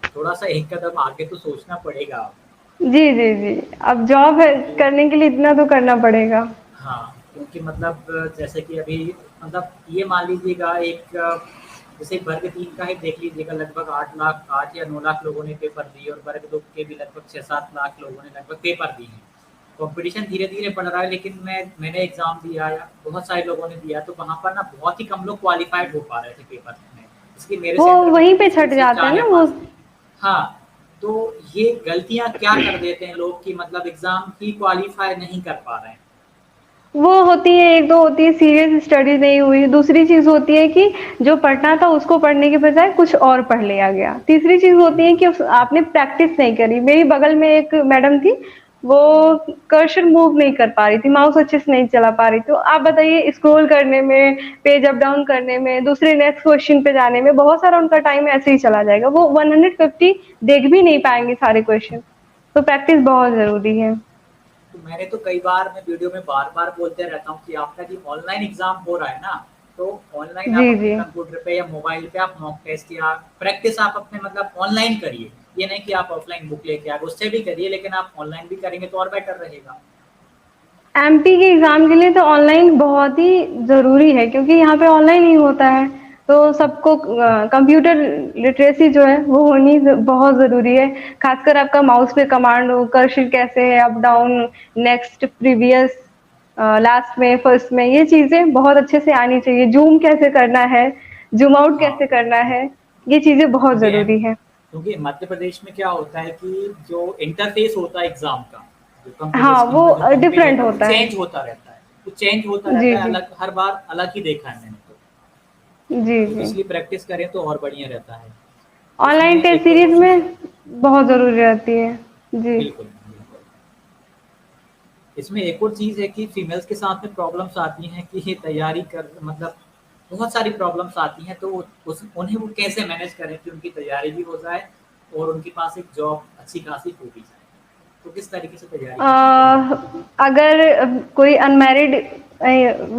थोड़ा-सा एक कदम आगे तो सोचना पड़ेगा। जी, जी, जी। अब जॉब है क्योंकि करने के लिए इतना तो करना पड़ेगा। हाँ, क्योंकि मतलब जैसे कि अभी मतलब ये मान लीजिएगा एक जैसे वर्ग 3 का ही देख लीजिएगा, लगभग 8 या 9 लाख लोगों ने पेपर दिए और वर्ग 2 के भी लगभग 6-7 लाख लोगों ने लगभग पेपर दिए हैं। कॉम्पिटिशन धीरे-धीरे बढ़ रहा है, लेकिन मैंने एग्ज़ाम दिया या बहुत सारे लोगों ने दिया, तो वहाँ पर ना बहुत ही कम लोग क्वालिफ़ाइड हो पा रहे थे पेपर में। इसलिए मेरे वो सेंटर में तो वहीं पे मुश्किल छँट से जाते हैं 4 ना या वो। 5 थे। हाँ, तो ये गलतियाँ क्या कर देते हैं लोग कि मतलब एग्ज़ाम ही क्वालीफ़ाई नहीं कर पा रहे हैं। वो होती है, एक तो होती है सीरियस स्टडी नहीं हुई, दूसरी चीज़ होती है कि जो पढ़ना था उसको पढ़ने के बजाय कुछ और पढ़ लिया गया। तीसरी चीज़ होती है कि उस आपने प्रैक्टिस नहीं करी। मेरी बगल में एक मैडम थी, वो कर्सर मूव नहीं कर पा रही थी, माउस अच्छे से नहीं चला पा रही। तो आप बताइए स्क्रॉल करने में, पेज अप डाउन करने में, दूसरे नेक्स्ट क्वेश्चन पे जाने में बहुत सारा उनका टाइम ऐसे ही चला जाएगा। वो 150 देख भी नहीं पाएँगे सारे क्वेश्चन। तो प्रैक्टिस बहुत ज़रूरी है। तो मैंने तो कई बार मैं वीडियो में बार-बार बोलते रहता हूँ कि आपका जो ऑनलाइन एग्ज़ाम हो रहा है ना, तो ऑनलाइन आप जी, अपने जी। कंप्यूटर पे या मोबाइल पे आप मॉक टेस्ट या प्रैक्टिस आप अपने मतलब ऑनलाइन करिए। ये नहीं कि आप ऑफलाइन बुक लेके आए, उससे भी करिए, लेकिन आप ऑनलाइन भी करेंगे तो और बेटर रहेगा। एमपी के एग्ज़ाम के लिए तो ऑनलाइन बहुत ही ज़रूरी है, क्योंकि यहाँ पे ऑनलाइन ही होता है। तो सबको कंप्यूटर लिटरेसी जो है वो होनी बहुत ज़रूरी है। खासकर आपका माउस पे कमांड हो, कर्सर कैसे है, up down, next, previous, last में, फर्स्ट में, ये चीज़ें बहुत अच्छे से आनी चाहिए। जूम कैसे करना है, जूम आउट हाँ, कैसे करना है, ये चीज़ें बहुत क्योंकि ज़रूरी है। क्योंकि मध्य प्रदेश में क्या होता है कि जो इंटरफेस होता है एग्ज़ाम का, जो कंप्यूटर हाँ, स्क्रीन वो पर जो होम पेज डिफरेंट होता है, वो होता है। चेंज होता रहता है। वो चेंज होता जी, रहता है, जी। अलग हर बार अलग ही देखा है मैंने तो। जी, तो जी। इसलिए प्रैक्टिस करें तो और बढ़िया रहता है। इसमें ऑनलाइन टेस्ट एक और सीरीज़ चीज़ में बहुत ज़रूरी रहती है। जी। बिल्कुल, बिल्कुल। इसमें एक और चीज़ है कि फीमेल्स के साथ में प्रॉब्लम्स आती हैं कि ये तैयारी कर मतलब बहुत सारी प्रॉब्लम्स आती हैं, तो उन्हें वो कैसे मैनेज करें कि उनकी तैयारी भी हो जाए और उनके पास एक जॉब अच्छी खासी हो भी जाए, तो किस तरीके से तैयारी करनी चाहिए? अगर कोई अनमैरिड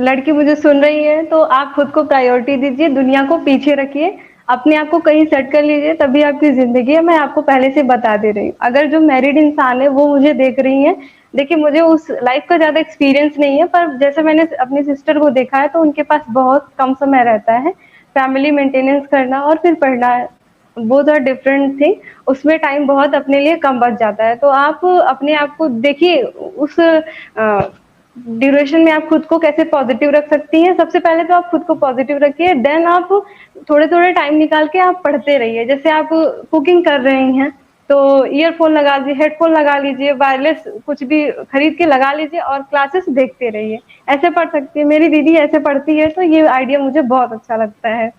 लड़की मुझे सुन रही है तो आप खुद को प्रायोरिटी दीजिए, दुनिया को पीछे रखिए, अपने आप को कहीं सेट कर लीजिए, तभी आपकी ज़िंदगी है। मैं आपको पहले से बता दे रही हूँ। अगर जो मैरिड इंसान है वो मुझे देख रही हैं, देखिए मुझे उस लाइफ का ज़्यादा एक्सपीरियंस नहीं है, पर जैसे मैंने अपनी सिस्टर को देखा है तो उनके पास बहुत कम समय रहता है। फैमिली मेंटेनेंस करना और फिर पढ़ना, बोथ आर डिफरेंट थिंग। उसमें टाइम बहुत अपने लिए कम बच जाता है। तो आप अपने आप को देखिए, उस ड्यूरेशन में आप खुद को कैसे पॉजिटिव रख सकती हैं। सबसे पहले तो आप खुद को पॉजिटिव रखिए, देन आप थोड़े-थोड़े टाइम निकाल के आप पढ़ते रहिए। जैसे आप कुकिंग कर रही हैं, तो ईयरफ़ोन लगा लीजिए, हेडफ़ोन लगा लीजिए, वायरलेस कुछ भी खरीद के लगा लीजिए और क्लासेस देखते रहिए। ऐसे पढ़ सकती हैं, मेरी दीदी ऐसे पढ़ती है, तो ये आइडिया मुझे बहुत अच्छा लगता है।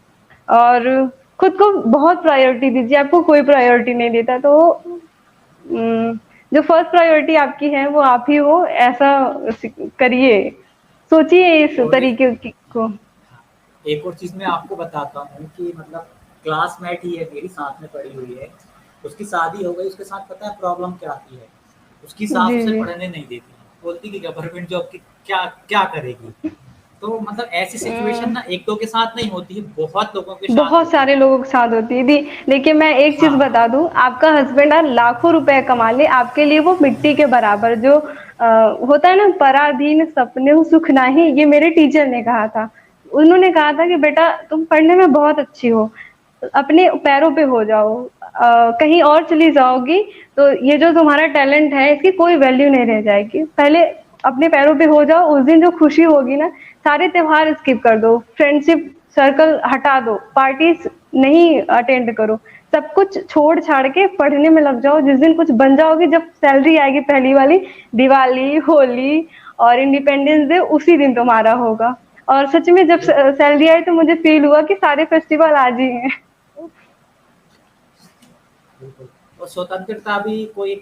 और खुद को बहुत प्रायोरिटी दीजिए, आपको कोई प्रायोरिटी नहीं देता, तो जो फर्स्ट प्रायोरिटी आपकी है वो आप ही हो, ऐसा करिए, सोचिए इस और तरीके को। हाँ, एक और चीज़ मैं आपको बताता हूँ कि मतलब क्लासमेट ही है मेरी, साथ में पढ़ी हुई है, उसकी शादी हो गई, उसके साथ पता है प्रॉब्लम क्या आती है? उसकी सास जी उसे जी। पढ़ने नहीं देती, बोलती कि गवर्नमेंट जॉब की क्या क्या करेगी? तो मतलब ऐसी सिचुएशन ना 1-2 के साथ नहीं होती है, बहुत लोगों के साथ बहुत होती सारे है। लोगों के साथ होती है। देखिए मैं एक चीज़ हाँ, बता दूँ, आपका हस्बैंड लाखों रुपए कमा ले, आपके लिए वो मिट्टी के बराबर। जो होता है ना, पराधीन सपने सुख नाही, ये मेरे टीचर ने कहा था। उन्होंने कहा था कि बेटा तुम पढ़ने में बहुत अच्छी हो, अपने पैरों पे हो जाओ, कहीं और चली जाओगी तो ये जो तुम्हारा टैलेंट है इसकी कोई वैल्यू नहीं रह जाएगी। पहले अपने पैरों पे हो जाओ, उस दिन जो खुशी होगी ना, सारे त्योहार स्किप कर दो, फ्रेंडशिप सर्कल हटा दो, पार्टीज नहीं अटेंड करो, सब कुछ छोड़ छाड़ के पढ़ने में लग जाओ। जिस दिन कुछ बन जाओगी, जब सैलरी आएगी पहली वाली, दिवाली, होली और इंडिपेंडेंस डे उसी दिन तुम्हारा होगा। और सच में जब बिल सैलरी आई तो मुझे फील हुआ कि सारे फेस्टिवल आज ही हैं। बिल्कुल। और स्वतंत्रता भी कोई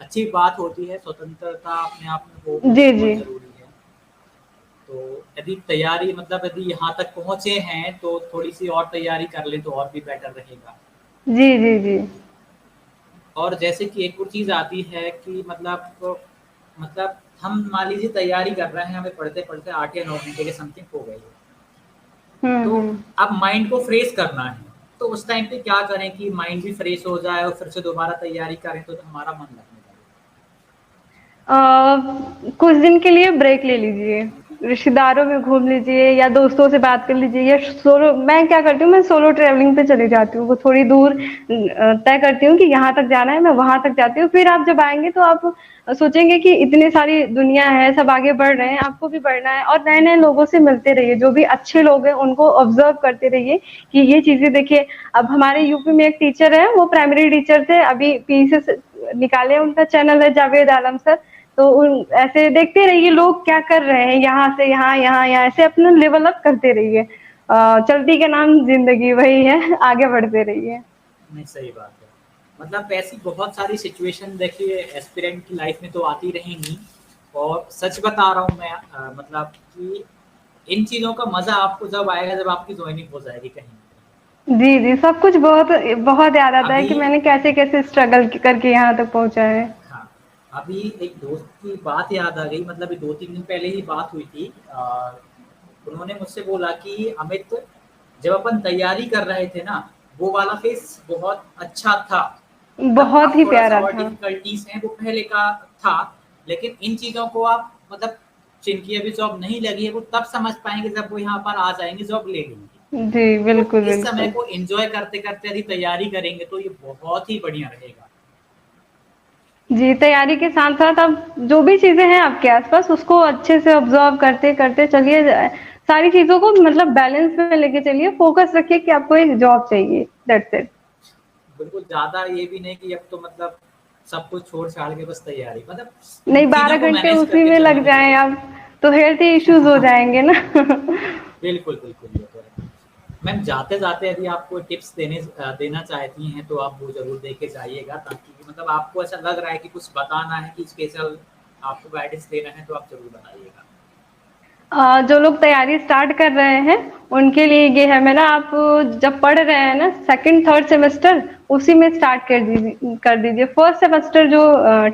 अच्छी बात होती है, स्वतंत्रता अपने आप में वो भी जी जी। बहुत ज़रूरी है। तो यदि तैयारी मतलब यदि यहाँ तक पहुँचे हैं, तो थोड़ी-सी और तैयारी कर लें तो और भी बेटर रहेगा। जी जी जी। और जैसे कि एक और चीज़ आती है कि मतलब हम मान लीजिए तैयारी कर रहे हैं, हमें पढ़ते-पढ़ते 8 या 9 घंटे के समथिंग हो गई है। तो हम्म। अब माइंड को फ्रेश करना है, तो उस टाइम पे क्या करें कि माइंड भी फ्रेश हो जाए और फिर से दोबारा तैयारी करें तो हमारा मन लगने लगे? अ, कुछ दिन के लिए ब्रेक ले लीजिए, रिश्तेदारों में घूम लीजिए या दोस्तों से बात कर लीजिए, या सोलो। मैं क्या करती हूँ, मैं सोलो ट्रैवलिंग पे चली जाती हूँ। वो थोड़ी दूर तय करती हूँ कि यहाँ तक जाना है, मैं वहां तक जाती हूँ। फिर आप जब आएंगे तो आप सोचेंगे कि इतनी सारी दुनिया है, सब आगे बढ़ रहे हैं, आपको भी बढ़ना है। और नए नए लोगों से मिलते रहिए, जो भी अच्छे लोग हैं उनको ऑब्जर्व करते रहिए कि ये चीजें देखिए। अब हमारे यूपी में एक टीचर है, वो प्राइमरी टीचर थे, अभी पीई से निकाले, उनका चैनल है जावेद आलम सर। तो उन ऐसे देखते रहिए लोग क्या कर रहे हैं, यहाँ से यहाँ, यहाँ यहाँ, ऐसे अपना लेवल अप करते रहिए। चलती के नाम जिंदगी वही है, आगे बढ़ते रहिए। नहीं, सही बात है। मतलब ऐसी बहुत सारी सिचुएशन देखिए एस्पिरेंट की लाइफ में तो आती रहेंगी, और सच बता रहा हूँ मैं मतलब कि इन चीज़ों का मज़ा आपको जब आएगा जब आपकी जॉइनिंग हो जाएगी कहीं न कहीं। जी जी, सब कुछ बहुत बहुत याद आता है अभी कि मैंने कैसे कैसे स्ट्रगल करके यहाँ तक पहुँचा है। हाँ, अभी एक दोस्त की बात याद आ गई, मतलब ये 2-3 दिन पहले ही बात हुई थी। उन्होंने मुझसे बोला कि अमित, जब अपन तैयारी कर रहे थे ना, वो वाला फ़ेज़ बहुत अच्छा था। मतलब बहुत अब ही थोड़ा-सा प्यारा और था। डिफ़िकल्टीज़ हैं, वो पहले का था, लेकिन इन चीज़ों को आप मतलब जिनकी अभी जॉब नहीं लगी है, वो तब समझ पाएँगे जब वो यहाँ पर आ जाएँगे, जॉब ले लेंगे। जी तो बिल्कुल इस समय बिल्कुल। को एन्जॉय करते-करते यदि तैयारी करेंगे, तो ये बहुत ही बढ़िया रहेगा। जी, तैयारी के साथ-साथ आप जो भी चीज़ें हैं आपके आस-पास उसको अच्छे से ऑब्ज़र्व करते-करते चलिए। सारी चीज़ों को मतलब बैलेंस में लेके चलिए, फ़ोकस रखिए कि आपको एक जॉब चाहिए, दैट्स इट। बिल्कुल, ज़्यादा ये भी नहीं कि अब तो मतलब सब कुछ छोड़-छाड़ के बस तैयारी, मतलब नहीं, चीज़ों 12 को घंटे मैनेज उसी करके में चलना लग भी जाएँ ज़रूरी आप, तो हेल्थ इश्यूज़ हो है। जाएँगे ना। बिल्कुल, बिल्कुल, ये तो है। मैम जाते-जाते यदि आप कोई टिप्स देना चाहती हैं, तो आप वो ज़रूर दे के जाइएगा, ताकि मतलब आपको ऐसा लग रहा है कि कुछ बताना है कि स्पेशल आपको गाइडेंस देना है, तो आप ज़रूर बताइएगा। जो लोग तैयारी स्टार्ट कर रहे हैं उनके लिए ये है, मैं ना, आप जब पढ़ रहे हैं ना सेकंड थर्ड सेमेस्टर, उसी में स्टार्ट कर दीजिए। फर्स्ट सेमेस्टर जो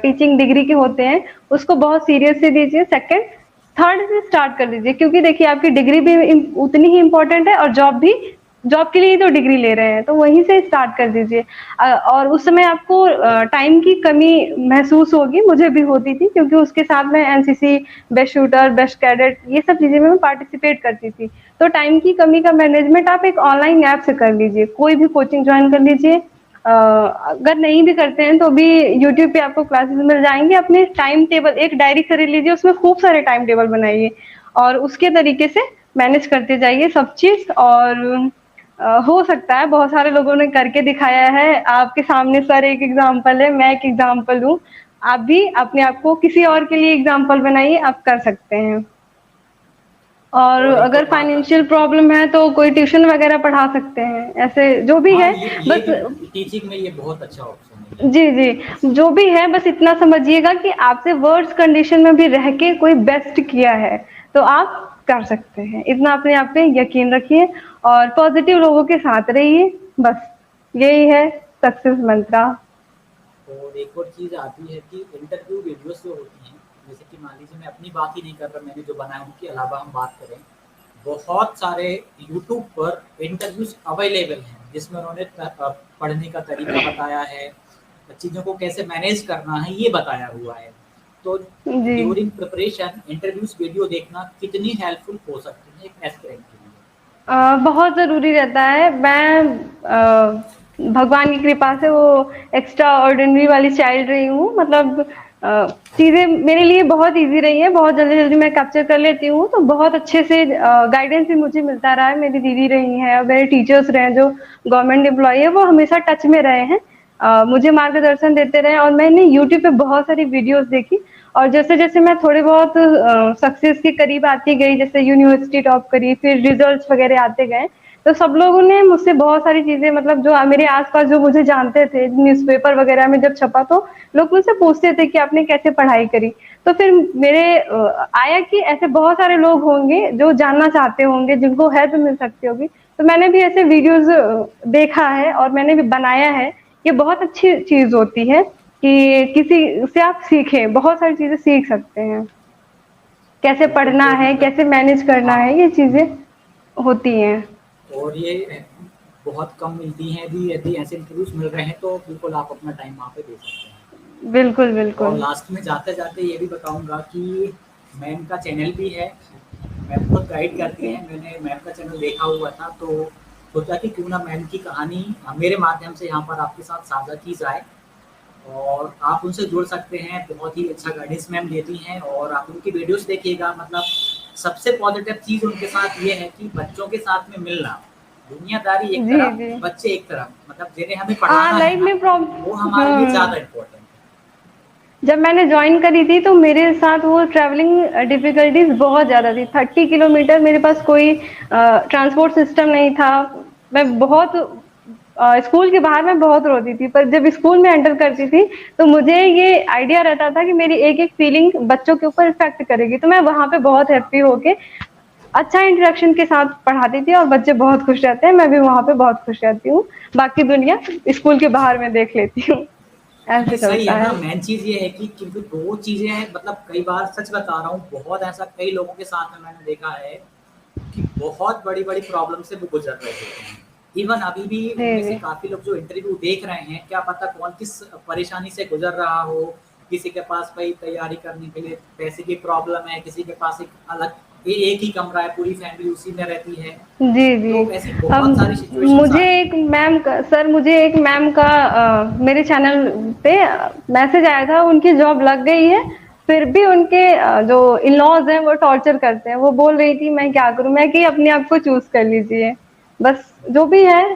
टीचिंग डिग्री के होते हैं उसको बहुत सीरियस से दीजिए, सेकंड थर्ड से स्टार्ट कर दीजिए, क्योंकि देखिए आपकी डिग्री भी उतनी ही इम्पोर्टेंट है और जॉब भी, जॉब के लिए ही तो डिग्री ले रहे हैं, तो वहीं से स्टार्ट कर दीजिए। और उस समय आपको टाइम की कमी महसूस होगी, मुझे भी होती थी, क्योंकि उसके साथ में NCC, best shooter, best cadet, ये सब चीजें में मैं पार्टिसिपेट करती थी। तो टाइम की कमी का मैनेजमेंट आप एक ऑनलाइन ऐप से कर लीजिए, कोई भी कोचिंग ज्वाइन कर लीजिए। अगर नहीं भी करते हैं तो भी यूट्यूब पे आपको क्लासेस मिल जाएंगे। अपने टाइम टेबल, एक डायरी खरीद लीजिए, उसमें खूब सारे टाइम टेबल बनाइए और उसके तरीके से मैनेज करते जाइए सब चीज। और हो सकता है, बहुत सारे लोगों ने करके दिखाया है, आपके सामने सर एक एग्जाम्पल है, मैं एक एग्जाम्पल हूँ। आप भी अपने आप को किसी और के लिए एग्जाम्पल बनाइए, आप कर सकते हैं। और और एक अगर और बात फाइनेंशियल प्रॉब्लम है तो कोई ट्यूशन वगैरह पढ़ा सकते हैं, ऐसे जो भी हाँ, है। ये बस भी टीचिंग में ये बहुत अच्छा ऑप्शन है। जी जी, जो भी है बस इतना समझिएगा कि आपसे वर्स्ट कंडीशन में भी रह के कोई बेस्ट किया है तो आप कर सकते हैं, इतना अपने आप पे यकीन रखिए और पॉजिटिव लोगों के साथ रहिए, बस यही है सक्सेस मंत्रा। और एक और चीज़ आती है कि इंटरव्यू वीडियोस जो होती हैं, जैसे कि मान लीजिए मैं अपनी बात ही नहीं कर रहा, मैंने जो बनाया उनके अलावा हम बात करें, बहुत सारे यूट्यूब पर इंटरव्यूज अवेलेबल हैं जिसमें उन्होंने पढ़ने का तरीका बताया है, चीज़ों को कैसे मैनेज करना है ये बताया हुआ है। तो जी, ड्यूरिंग प्रिपरेशन इंटरव्यूज वीडियो देखना कितनी हेल्पफुल हो सकती है एक एस्पिरेंट के लिए? बहुत ज़रूरी रहता है। मैं भगवान की कृपा से वो एक्स्ट्रा ऑर्डिनरी वाली चाइल्ड रही हूँ, मतलब चीज़ें मेरे लिए बहुत इजी रही है, बहुत जल्दी जल्दी मैं कैप्चर कर लेती हूँ, तो बहुत अच्छे से गाइडेंस भी मुझे मिलता रहा है। मेरी दीदी रही हैं और मेरे टीचर्स रहे हैं जो गवर्नमेंट एम्प्लॉई है, वो हमेशा टच में रहे हैं, मुझे मार्गदर्शन देते रहे। और मैंने यूट्यूब पे बहुत सारी वीडियोस देखी और जैसे जैसे मैं थोड़े बहुत सक्सेस के करीब आती गई, जैसे यूनिवर्सिटी टॉप करी, फिर रिजल्ट्स वगैरह आते गए, तो सब लोगों ने मुझसे बहुत सारी चीजें, मतलब जो मेरे आसपास जो मुझे जानते थे, न्यूज़पेपर वगैरह में जब छपा तो लोग मुझसे पूछते थे कि आपने कैसे पढ़ाई करी। तो फिर मेरे आया कि ऐसे बहुत सारे लोग होंगे जो जानना चाहते होंगे, जिनको हेल्प मिल सकती होगी। तो मैंने भी ऐसे वीडियोस देखा है और मैंने भी बनाया है। ये बहुत अच्छी चीज होती है कि किसी से आप सीखें, बहुत सारी चीजें सीख सकते हैं, कैसे बिल्कुल, पढ़ना तो है, मतलब कैसे मैनेज करना हाँ, है, ये चीजें होती हैं। और ये बहुत कम मिलती हैं भी, यदि ऐसे इंटरव्यूज मिल रहे हैं तो बिल्कुल आप अपना टाइम वहाँ पे दे सकते हैं। बिल्कुल और बिल्कुल। लास्ट में जाते-जाते ये भी बताऊँगा कि मैम का चैनल भी है, मैम खुद गाइड करती जी हैं, मैंने मैम का चैनल देखा हुआ था तो सोचा कि क्यों ना मैम की कहानी मेरे माध्यम से यहाँ पर आपके साथ साझा की जाए और आप उनसे जुड़ सकते हैं, बहुत ही अच्छा गाइडेंस मैम देती हैं और आप उनकी वीडियोज़ देखिएगा। मतलब सबसे पॉजिटिव चीज़ उनके साथ ये है कि बच्चों के साथ में मिलना, दुनियादारी एक जी तरफ, जी। बच्चे एक तरफ, मतलब जिन्हें हमें हाँ, पढ़ाना है लाइफ ना, में वो प्रॉब्लम, हमारे लिए ज़्यादा इम्पोर्टेंट है। जब मैंने ज्वाइन करी थी तो मेरे साथ वो ट्रैवलिंग डिफिकल्टीज बहुत ज़्यादा थी। 30 किलोमीटर मेरे पास कोई ट्रांसपोर्ट सिस्टम नहीं था। मैं बहुत स्कूल के बाहर मैं बहुत रोती थी, पर जब स्कूल में एंटर करती थी तो मुझे ये आइडिया रहता था कि मेरी एक एक फीलिंग बच्चों के ऊपर इफेक्ट करेगी, तो मैं वहाँ पे बहुत हाँ, हैप्पी होके अच्छा इंटरेक्शन के साथ पढ़ाती थी और बच्चे बहुत खुश रहते हैं, मैं भी वहाँ पे बहुत खुश रहती हूँ। बाकी दुनिया स्कूल के बाहर में देख लेती हूँ, नहीं ऐसे सही चलता है ना, है। मेन चीज़ ये है कि क्योंकि 2 चीज़ें हैं, मतलब कई बार सच बता रहा हूँ, बहुत ऐसा कई लोगों के साथ में मैंने देखा है कि बहुत बड़ी-बड़ी प्रॉब्लम से वो गुज़र रहे होते हैं। इवन अभी भी जी उनमें से जी। काफ़ी लोग जो इंटरव्यू देख रहे हैं, क्या पता कौन किस परेशानी से गुज़र रहा हो। किसी के पास भाई तैयारी करने के लिए पैसे की प्रॉब्लम है, किसी के पास एक अलग एक ही कमरा है, पूरी फैमिली उसी में रहती है। जी, जी। तो ऐसी अब बहुत सारी सिचुएशंस मुझे आती एक हैं। मैम का, सर मुझे एक मैम का मेरे चैनल पे मैसेज आया था, उनकी जॉब लग गई है, फिर भी उनके जो इन-लॉज़ हैं वो टॉर्चर करते हैं। वो बोल रही थी मैं क्या करूँ? मैं कि अपने आप को चूज़ कर लीजिए। बस जो भी है,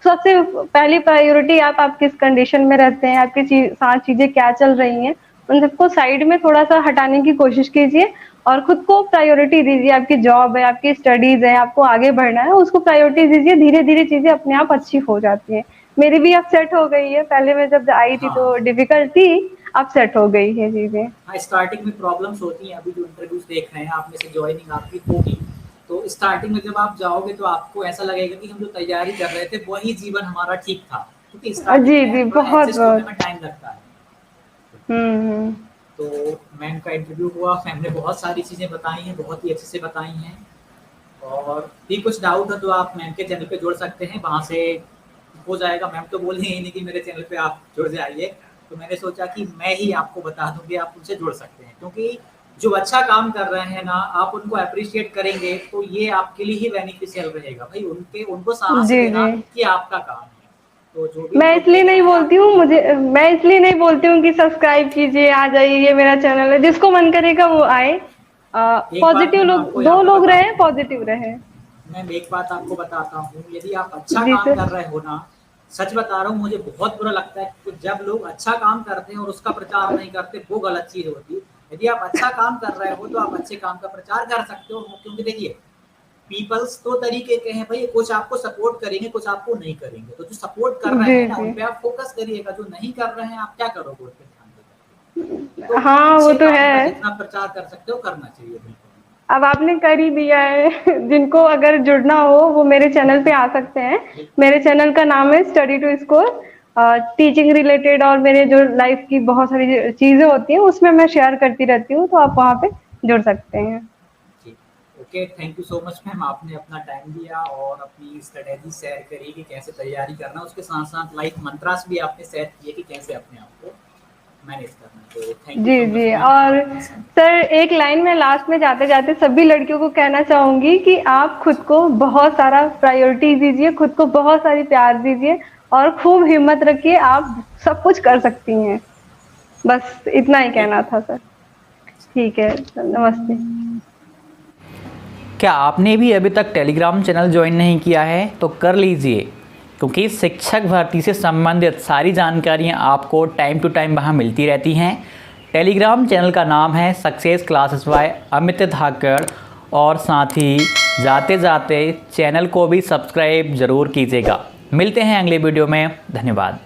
सबसे पहली प्रायोरिटी आप किस कंडीशन में रहते हैं, आपके साथ चीज़ें क्या चल रही हैं, उन सबको साइड में थोड़ा-सा हटाने की कोशिश कीजिए और खुद को प्रायोरिटी दीजिए। आपकी जॉब है, आपकी स्टडीज़ है, आपको आगे बढ़ना है, उसको प्रायोरिटी दीजिए। धीरे-धीरे चीज़ें अपने आप अच्छी हो जाती हैं। मेरी भी अब सेट हो गई है, पहले मैं जब आई थी तो हाँ, डिफ़िकल्ट थी, अब सेट हो गई है चीज़ें। हाँ, स्टार्टिंग में प्रॉब्लम्स होती हैं। अभी जो इंटरव्यूज़ देख रहे हैं, आप में से जॉइनिंग आपकी होगी, तो स्टार्टिंग में जब आप जाओगे तो आपको ऐसा लगेगा कि हम जो तैयारी कर रहे थे वही जीवन हमारा ठीक था, क्योंकि स्टार्टिंग जी, में जी, थोड़ा बहुत, एडजस्ट होने बहुत। में टाइम लगता है। हुँ। तो मैम का इंटरव्यू हुआ, मैम ने बहुत सारी चीज़ें बताई हैं, बहुत ही अच्छे से बताई हैं। और भी कुछ डाउट है तो आप मैम के चैनल पे जुड़ सकते हैं, वहाँ से हो जाएगा। मैम तो बोली ही नहीं कि मेरे चैनल पे आप जुड़ जाइए, तो मैंने सोचा कि मैं ही आपको बता दूँ कि आप उनसे जुड़ सकते हैं, क्योंकि जो अच्छा काम कर रहे हैं ना, आप उनको एप्रिशिएट करेंगे तो ये आपके लिए ही बेनिफिशियल रहेगा। भाई उनको साहस जी, देना जी। कि आपका काम है। तो जो भी मैं उनको इसलिए देख नहीं रहे हैं बोलती आप हूँ, मैं इसलिए नहीं बोलती हूँ कि सब्सक्राइब कीजिए, आ जाइए, ये मेरा चैनल है, जिसको मन करेगा वो आए। एक बात पॉजिटिव मैम लोग, आपको यहाँ 2 पे लोग बता रहे, पॉजिटिव रहे। मैम एक बात आपको बताता हूँ, यदि आप अच्छा जी काम सर। कर रहे हो ना, सच बता रहा हूँ, मुझे बहुत बुरा लगता है कि जब लोग अच्छा काम करते हैं और उसका प्रचार नहीं करते, वो गलत चीज़ होती है। यदि आप अच्छा काम कर रहे हो तो आप अच्छे काम का प्रचार कर सकते हो, क्योंकि देखिए पीपल्स 2 तरीके के हैं भाई, कुछ आपको सपोर्ट करेंगे, कुछ आपको नहीं करेंगे। तो जो सपोर्ट कर रहे जी, हैं ना, जी। उन पे आप फोकस करिएगा, जो नहीं कर रहे हैं आप क्या करोगे उस पे ध्यान देकर? तो हाँ, वो अच्छे तो काम का है। जितना प्रचार कर सकते हो करना चाहिए, बिल्कुल। अब आपने कर ही दिया है। जिनको अगर जुड़ना हो वो मेरे चैनल पे आ सकते हैं। मेरे चैनल का नाम है study to score. Teaching related और मेरे जो लाइफ की बहुत सारी चीज़ें होती हैं उसमें मैं शेयर करती रहती हूँ, तो आप वहाँ पे जुड़ सकते हैं। जी, okay, thank you so much ma'am, आपने अपना टाइम दिया और अपनी स्ट्रैटेजी शेयर करी कि कैसे तैयारी करना, उसके साथ-साथ लाइफ मंत्रास भी आपने शेयर किए कि कैसे अपने आप को मैनेज करना। तो थैंक यू जी, सो मच जी। मैम और आपने सब सर, एक लाइन में लास्ट में जाते-जाते सभी लड़कियों को कहना चाहूँगी कि आप खुद को बहुत सारा प्रायोरिटी दीजिए, खुद को बहुत सारी प्यार दीजिए और खूब हिम्मत रखिए, आप सब कुछ कर सकती हैं। बस इतना ही ठीक कहना था सर। ठीक है, नमस्ते। क्या आपने भी अभी तक टेलीग्राम चैनल ज्वाइन नहीं किया है तो कर लीजिए, क्योंकि शिक्षक भर्ती से संबंधित सारी जानकारियाँ आपको टाइम टू टाइम वहाँ मिलती रहती हैं। टेलीग्राम चैनल का नाम है सक्सेस क्लासेस बाय अमित धाकड़, और साथ ही जाते जाते चैनल को भी सब्सक्राइब ज़रूर कीजिएगा। मिलते हैं अगले वीडियो में, धन्यवाद।